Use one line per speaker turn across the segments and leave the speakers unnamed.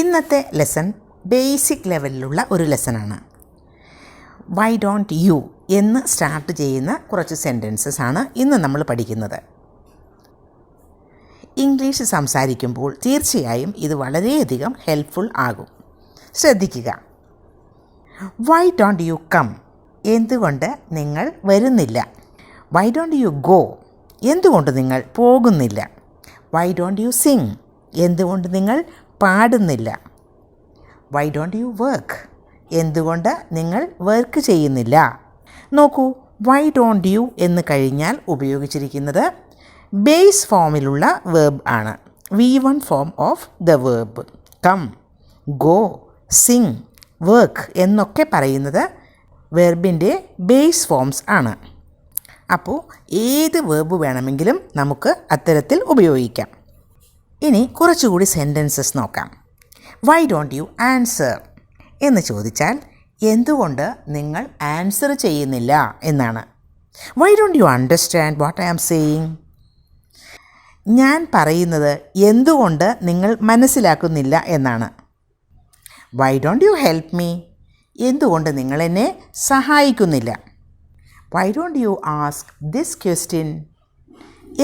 ഇന്നത്തെ lesson basic ലെവലിലുള്ള ഒരു ലെസണാണ്. വൈ ഡോണ്ട് യു എന്ന് സ്റ്റാർട്ട് ചെയ്യുന്ന കുറച്ച് സെൻറ്റൻസസ് ആണ് ഇന്ന് നമ്മൾ പഠിക്കുന്നത്. ഇംഗ്ലീഷ് സംസാരിക്കുമ്പോൾ തീർച്ചയായും ഇത് വളരെയധികം ഹെൽപ്ഫുൾ ആകും. ശ്രദ്ധിക്കുക. Why don't you come? എന്തുകൊണ്ട് നിങ്ങൾ വരുന്നില്ല? Why don't you go? എന്തുകൊണ്ട് നിങ്ങൾ പോകുന്നില്ല? Why don't you sing? എന്തുകൊണ്ട് നിങ്ങൾ പാടുന്നില്ല? Why don't you work? എന്തുകൊണ്ട് നിങ്ങൾ വർക്ക് ചെയ്യുന്നില്ല? നോക്കൂ, വൈ ഡോണ്ട് യു എന്ന് കഴിഞ്ഞാൽ ഉപയോഗിച്ചിരിക്കുന്നത് ബേസ് ഫോമിലുള്ള വേർബ് ആണ്. V1 form of the verb. Come, go, sing, work എന്നൊക്കെ പറയുന്നത് വെർബിൻ്റെ ബേസ് ഫോംസ് ആണ്. അപ്പോൾ ഏത് വേർബ് വേണമെങ്കിലും നമുക്ക് അത്തരത്തിൽ ഉപയോഗിക്കാം. ഇനി കുറച്ചുകൂടി സെൻറ്റൻസസ് നോക്കാം. വൈ ഡോണ്ട് യു ആൻസർ എന്ന് ചോദിച്ചാൽ എന്തുകൊണ്ട് നിങ്ങൾ ആൻസർ ചെയ്യുന്നില്ല എന്നാണ്. Why don't you understand what I am saying? ഞാൻ പറയുന്നത് എന്തുകൊണ്ട് നിങ്ങൾ മനസ്സിലാക്കുന്നില്ല എന്നാണ്. Why don't you help me? എന്തുകൊണ്ട് നിങ്ങൾ എന്നെ സഹായിക്കുന്നില്ല? Why don't you ask this question?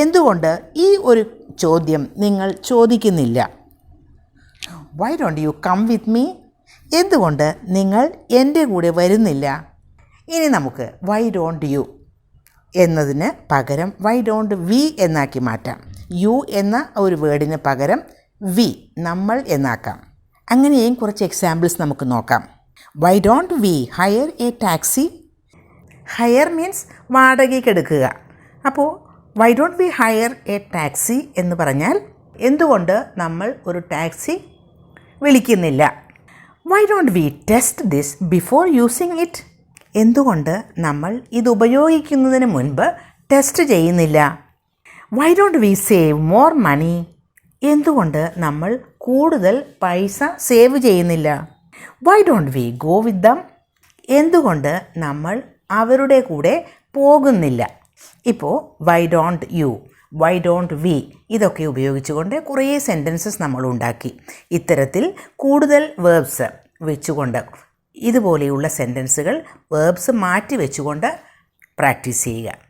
എന്തുകൊണ്ട് ഈ ഒരു ചോദ്യം നിങ്ങൾ ചോദിക്കുന്നില്ല? Why don't you come with me? എന്തുകൊണ്ട് നിങ്ങൾ എൻ്റെ കൂടെ വരുന്നില്ല? ഇനി നമുക്ക് വൈ ഡോണ്ട് യു എന്നതിന് പകരം വൈ ഡോണ്ട് വി എന്നാക്കി മാറ്റാം. യു എന്ന ഒരു വേർഡിന് പകരം വി, നമ്മൾ എന്നാക്കാം. അങ്ങനെയും കുറച്ച് എക്സാമ്പിൾസ് നമുക്ക് നോക്കാം. Why don't we hire a taxi? Hire means വാടകയ്ക്ക് എടുക്കുക. അപ്പോൾ why don't we hire a taxi എന്ന് പറഞ്ഞാൽ എന്തുകൊണ്ട് നമ്മൾ ഒരു ടാക്സി വിളിക്കുന്നില്ല? Why don't we test this before using it? എന്തുകൊണ്ട് നമ്മൾ ഇത് ഉപയോഗിക്കുന്നതിന് മുൻപ് ടെസ്റ്റ് ചെയ്യുന്നില്ല? Why don't we save more money? എന്തുകൊണ്ട് നമ്മൾ കൂടുതൽ പൈസ സേവ് ചെയ്യുന്നില്ല? Why don't we go with them? എന്തുകൊണ്ട് നമ്മൾ അവരുടെ കൂടെ പോകുന്നില്ല? ഇപ്പോൾ why don't U, Y don't V ഇതൊക്കെ ഉപയോഗിച്ചുകൊണ്ട് കുറേ സെൻറ്റൻസസ് നമ്മൾ ഉണ്ടാക്കി. ഇത്തരത്തിൽ കൂടുതൽ വേർബ്സ് വെച്ചുകൊണ്ട് ഇതുപോലെയുള്ള സെൻറ്റൻസുകൾ വേർബ്സ് മാറ്റി വെച്ചുകൊണ്ട് പ്രാക്ടീസ് ചെയ്യുക.